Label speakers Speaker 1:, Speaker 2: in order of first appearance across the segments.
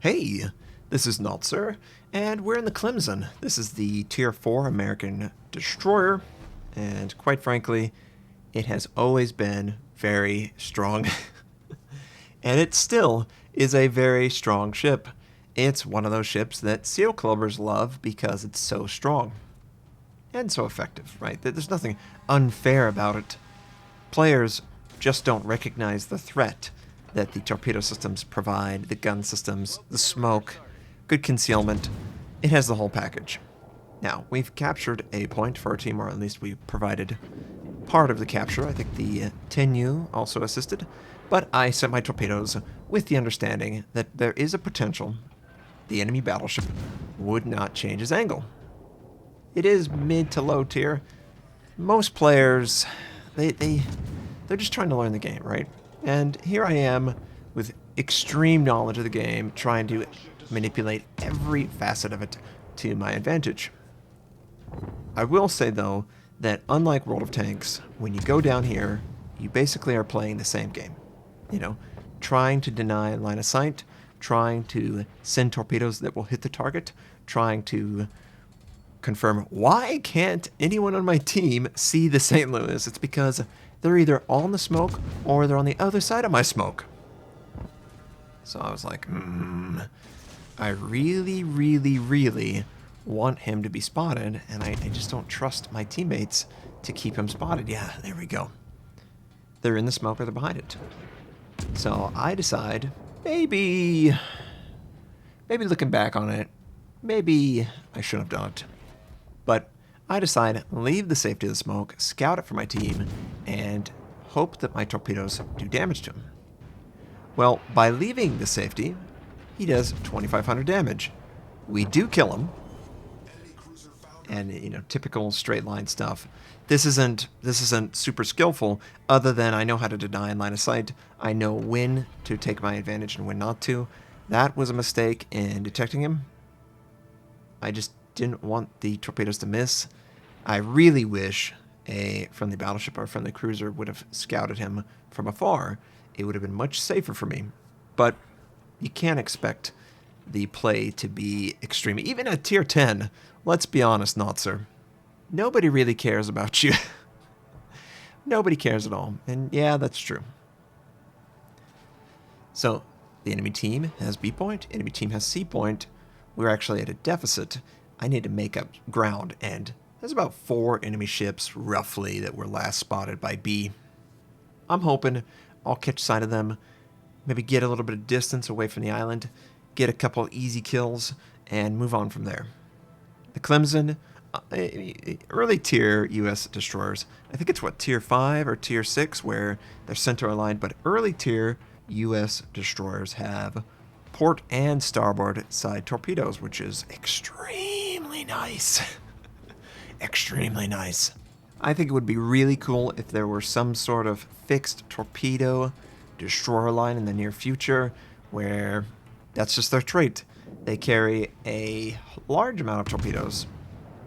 Speaker 1: Hey, this is Notser, and we're in the Clemson. This is the Tier 4 American destroyer, and quite frankly, it has always been very strong. And it still is a very strong ship. It's one of those ships that SEAL clubbers love because it's so strong and so effective, right? There's nothing unfair about it. Players just don't recognize the threat that the torpedo systems provide, the gun systems, the smoke, good concealment. It has the whole package. Now, we've captured a point for our team, or at least we provided part of the capture. I think the 10U also assisted, but I sent my torpedoes with the understanding that there is a potential the enemy battleship would not change its angle. It is mid to low tier. Most players, they're just trying to learn the game, right? And here I am with extreme knowledge of the game, trying to manipulate every facet of it to my advantage. I will say, though, that unlike World of Tanks, when you go down here, you basically are playing the same game. You know, trying to deny line of sight, trying to send torpedoes that will hit the target, trying to confirm why can't anyone on my team see the St. Louis? It's because they're either all in the smoke or they're on the other side of my smoke. So I was like, I really, really, really want him to be spotted, and I just don't trust my teammates to keep him spotted. Yeah, there we go. They're in the smoke or they're behind it. So I decide, maybe looking back on it, maybe I shouldn't have done it. But I decide, leave the safety of the smoke, scout it for my team, and hope that my torpedoes do damage to him. Well, by leaving the safety, he does 2,500 damage. We do kill him. And, you know, typical straight line stuff. This isn't super skillful, other than I know how to deny in line of sight. I know when to take my advantage and when not to. That was a mistake in detecting him. I just didn't want the torpedoes to miss. I really wish a friendly battleship or a friendly cruiser would have scouted him from afar. It would have been much safer for me. But you can't expect the play to be extreme. Even at tier 10, let's be honest, Notser, nobody really cares about you. Nobody cares at all. And yeah, that's true. So the enemy team has B point, enemy team has C point. We're actually at a deficit. I need to make up ground, and there's about 4 enemy ships, roughly, that were last spotted by B. I'm hoping I'll catch sight of them, maybe get a little bit of distance away from the island, get a couple easy kills, and move on from there. The Clemson, early tier U.S. destroyers, I think it's what, tier 5 or tier 6, where they're center aligned, but early tier U.S. destroyers have port and starboard side torpedoes, which is extremely nice. Extremely nice. I think it would be really cool if there were some sort of fixed torpedo destroyer line in the near future where that's just their trait. They carry a large amount of torpedoes,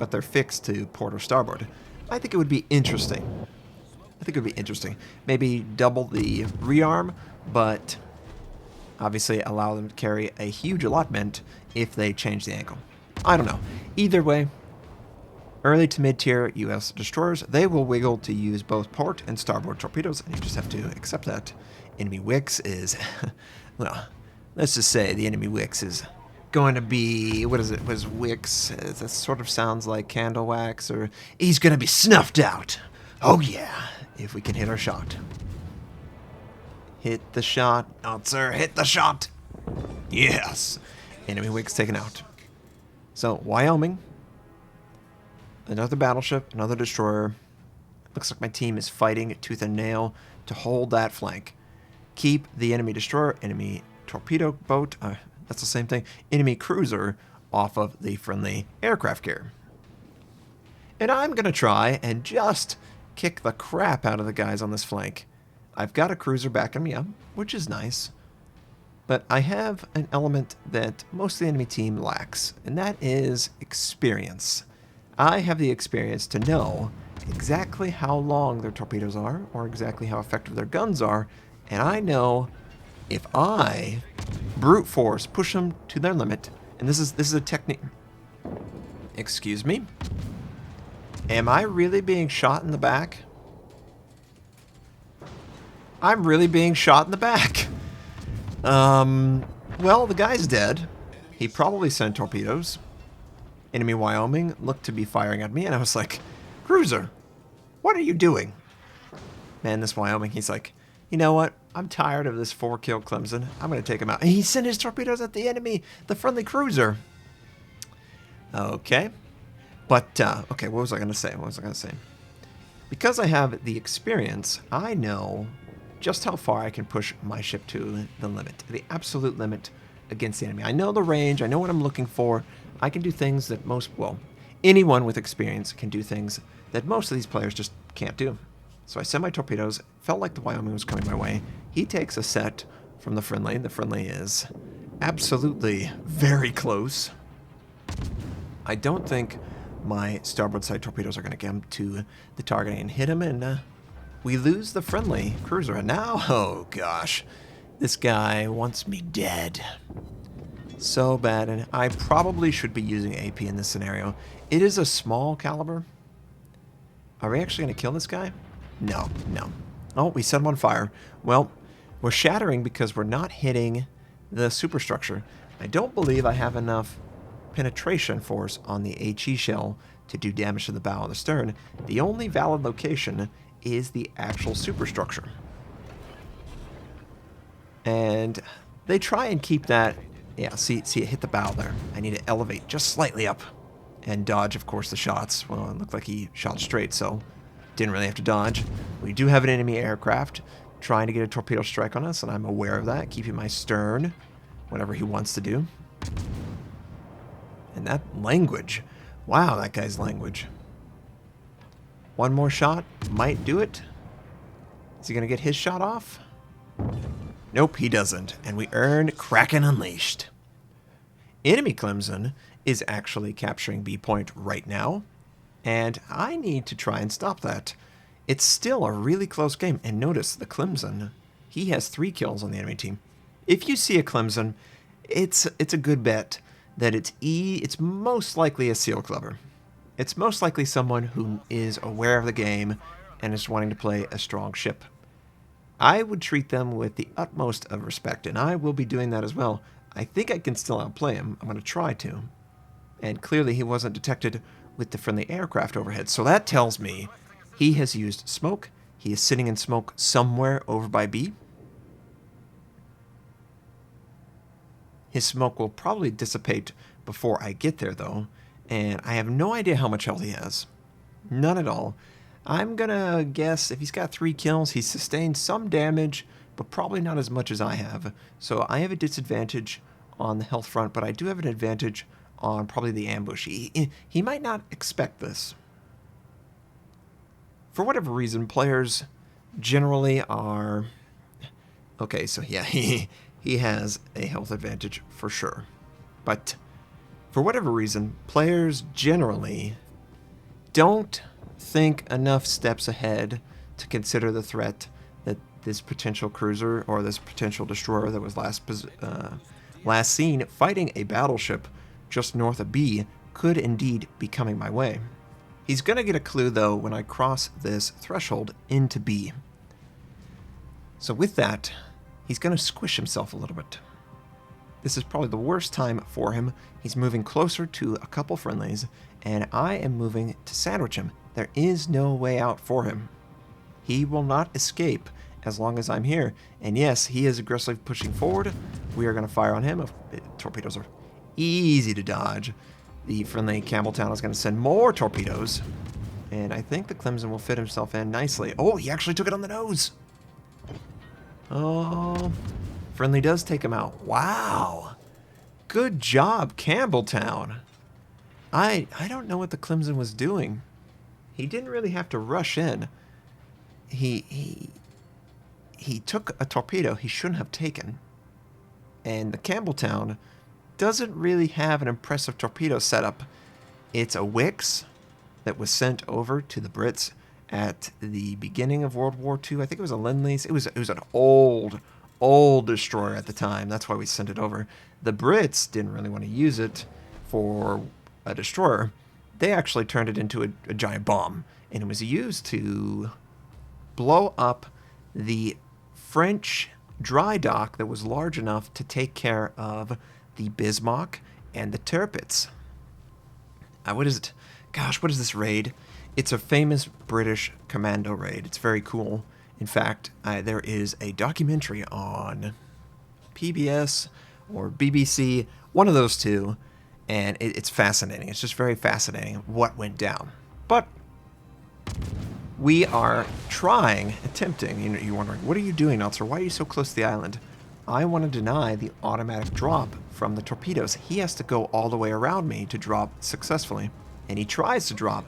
Speaker 1: but they're fixed to port or starboard. I think it would be interesting. Maybe double the rearm, but obviously allow them to carry a huge allotment if they change the angle. I don't know. Either way, early to mid-tier U.S. destroyers, they will wiggle to use both port and starboard torpedoes, and you just have to accept that. Enemy Wix is, well, let's just say the enemy Wix is going to be, what is it? What is Wix? That sort of sounds like candle wax, or he's going to be snuffed out. Oh yeah, if we can hit our shot. Hit the shot. Notser, hit the shot. Yes. Enemy Wix taken out. So, Wyoming. Another battleship, another destroyer. Looks like my team is fighting tooth and nail to hold that flank. Keep the enemy destroyer, enemy torpedo boat, that's the same thing, enemy cruiser off of the friendly aircraft carrier. And I'm going to try and just kick the crap out of the guys on this flank. I've got a cruiser backing me up, which is nice. But I have an element that most of the enemy team lacks, and that is experience. I have the experience to know exactly how long their torpedoes are, or exactly how effective their guns are, and I know if I brute force push them to their limit, and this is a technique. Excuse me. Am I really being shot in the back? I'm really being shot in the back. Well, the guy's dead. He probably sent torpedoes. Enemy Wyoming looked to be firing at me, and I was like, Cruiser, what are you doing? Man, this Wyoming, he's like, you know what? I'm tired of this 4-kill Clemson. I'm going to take him out. And he sent his torpedoes at the enemy, the friendly cruiser. Okay. But, okay, what was I going to say? Because I have the experience, I know just how far I can push my ship to the limit, the absolute limit against the enemy. I know the range. I know what I'm looking for. I can do things that anyone with experience can do things that most of these players just can't do. So I sent my torpedoes. Felt like the Wyoming was coming my way. He takes a set from the friendly. The friendly is absolutely very close. I don't think my starboard side torpedoes are going to get him to the target and hit him, and we lose the friendly cruiser. And now, oh gosh, this guy wants me dead. So bad, and I probably should be using AP in this scenario. It is a small caliber. Are we actually going to kill this guy? No. Oh, we set him on fire. Well, we're shattering because we're not hitting the superstructure. I don't believe I have enough penetration force on the HE shell to do damage to the bow and the stern. The only valid location is the actual superstructure. And they try and keep that. Yeah, see it hit the bow there. I need to elevate just slightly up and dodge, of course, the shots. Well, it looked like he shot straight, so didn't really have to dodge. We do have an enemy aircraft trying to get a torpedo strike on us, and I'm aware of that, keeping my stern, whatever he wants to do. And that language. Wow, that guy's language. One more shot might do it. Is he going to get his shot off? Nope, he doesn't. And we earn Kraken Unleashed. Enemy Clemson is actually capturing B point right now, and I need to try and stop that. It's still a really close game, and notice the Clemson, he has 3 kills on the enemy team. If you see a Clemson, it's a good bet that it's most likely a SEAL clubber. It's most likely someone who is aware of the game and is wanting to play a strong ship. I would treat them with the utmost of respect, and I will be doing that as well. I think I can still outplay him. I'm going to try to. And clearly he wasn't detected with the friendly aircraft overhead, so that tells me he has used smoke. He is sitting in smoke somewhere over by B. His smoke will probably dissipate before I get there, though, and I have no idea how much health he has. None at all. I'm gonna guess if he's got 3 kills, he's sustained some damage, but probably not as much as I have. So I have a disadvantage on the health front, but I do have an advantage on probably the ambush. He might not expect this. For whatever reason, players generally are... Okay, so yeah, he has a health advantage for sure. But for whatever reason, players generally don't think enough steps ahead to consider the threat that this potential cruiser or this potential destroyer that was last seen fighting a battleship just north of B could indeed be coming my way. He's going to get a clue, though, when I cross this threshold into B. So with that, he's going to squish himself a little bit. This is probably the worst time for him. He's moving closer to a couple friendlies, and I am moving to sandwich him. There is no way out for him. He will not escape as long as I'm here. And yes, he is aggressively pushing forward. We are going to fire on him. Torpedoes are easy to dodge. The friendly Campbelltown is going to send more torpedoes. And I think the Clemson will fit himself in nicely. Oh, he actually took it on the nose. Oh, friendly does take him out. Wow. Good job, Campbelltown. I don't know what the Clemson was doing. He didn't really have to rush in. He took a torpedo he shouldn't have taken. And the Campbelltown doesn't really have an impressive torpedo setup. It's a Wix that was sent over to the Brits at the beginning of World War II. I think it was a Lend-Lease. It was an old old destroyer at the time. That's why we sent it over. The Brits didn't really want to use it for a destroyer. They actually turned it into a giant bomb, and it was used to blow up the French dry dock that was large enough to take care of the Bismarck and the Tirpitz. What is it? Gosh, what is this raid? It's a famous British commando raid. It's very cool. In fact, there is a documentary on PBS or BBC, one of those two, and it's fascinating. It's just very fascinating what went down. But we are attempting. You're wondering, what are you doing, Notser? Why are you so close to the island? I want to deny the automatic drop from the torpedoes. He has to go all the way around me to drop successfully. And he tries to drop,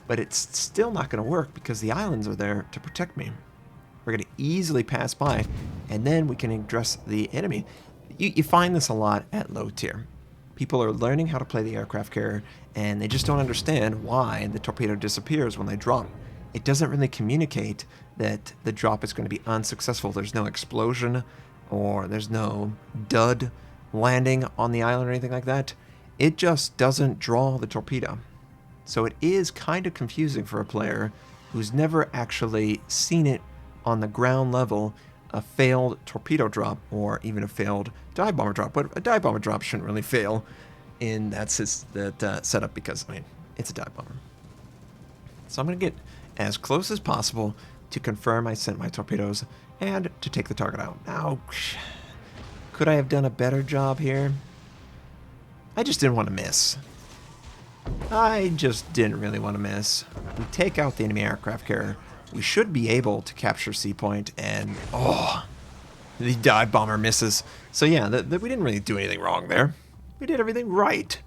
Speaker 1: but it's still not going to work because the islands are there to protect me. We're going to easily pass by, and then we can address the enemy. You find this a lot at low tier. People are learning how to play the aircraft carrier, and they just don't understand why the torpedo disappears when they drop. It doesn't really communicate that the drop is going to be unsuccessful. There's no explosion, or there's no dud landing on the island or anything like that. It just doesn't draw the torpedo. So it is kind of confusing for a player who's never actually seen it on the ground level, a failed torpedo drop or even a failed dive bomber drop. But a dive bomber drop shouldn't really fail in that setup because, I mean, it's a dive bomber. So I'm going to get as close as possible to confirm I sent my torpedoes and to take the target out. Now, could I have done a better job here? I just didn't want to miss. I just didn't really want to miss. We take out the enemy aircraft carrier. We should be able to capture C point, and the dive bomber misses. So yeah, we didn't really do anything wrong there. We did everything right.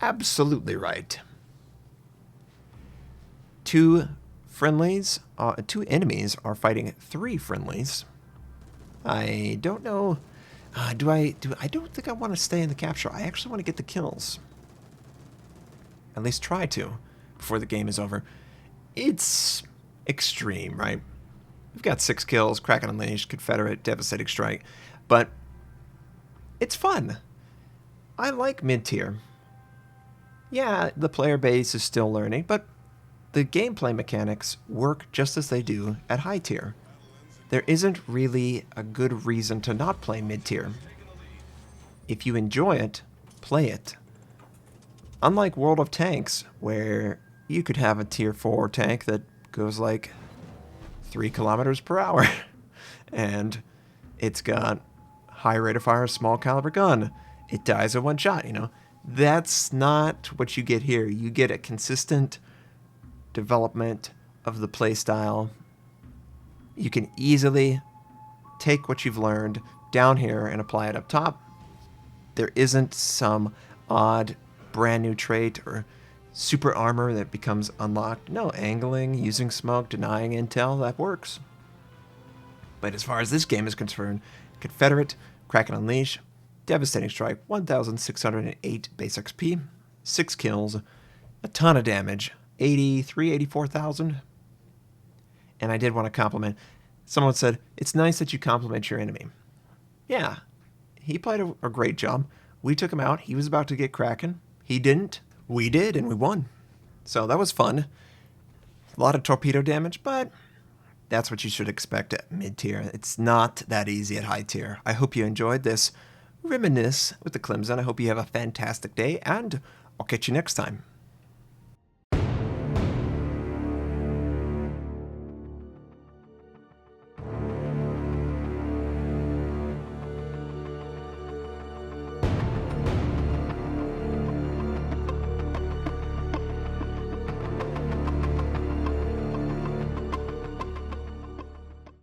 Speaker 1: Absolutely right. Two enemies are fighting 3 friendlies. I don't know. I don't think I want to stay in the capture. I actually want to get the kills. At least try to before the game is over. It's extreme, right? We've got 6 kills, Kraken Unleashed, Confederate, Devastating Strike, but it's fun. I like mid-tier. Yeah, the player base is still learning, but the gameplay mechanics work just as they do at high tier. There isn't really a good reason to not play mid-tier. If you enjoy it, play it. Unlike World of Tanks, where you could have a tier 4 tank that goes like 3 kilometers per hour, and it's got high rate of fire, small caliber gun. It dies in one shot, That's not what you get here. You get a consistent development of the playstyle. You can easily take what you've learned down here and apply it up top. There isn't some odd brand new trait or super armor that becomes unlocked. No, angling, using smoke, denying intel, that works. But as far as this game is concerned, Confederate, Kraken Unleash, Devastating Strike, 1,608 base XP, 6 kills, a ton of damage, 84,000. And I did want to compliment. Someone said, it's nice that you compliment your enemy. Yeah, he played a great job. We took him out. He was about to get Kraken. He didn't. We did, and we won. So that was fun. A lot of torpedo damage, but that's what you should expect at mid-tier. It's not that easy at high tier. I hope you enjoyed this reminisce with the Clemson. I hope you have a fantastic day, and I'll catch you next time.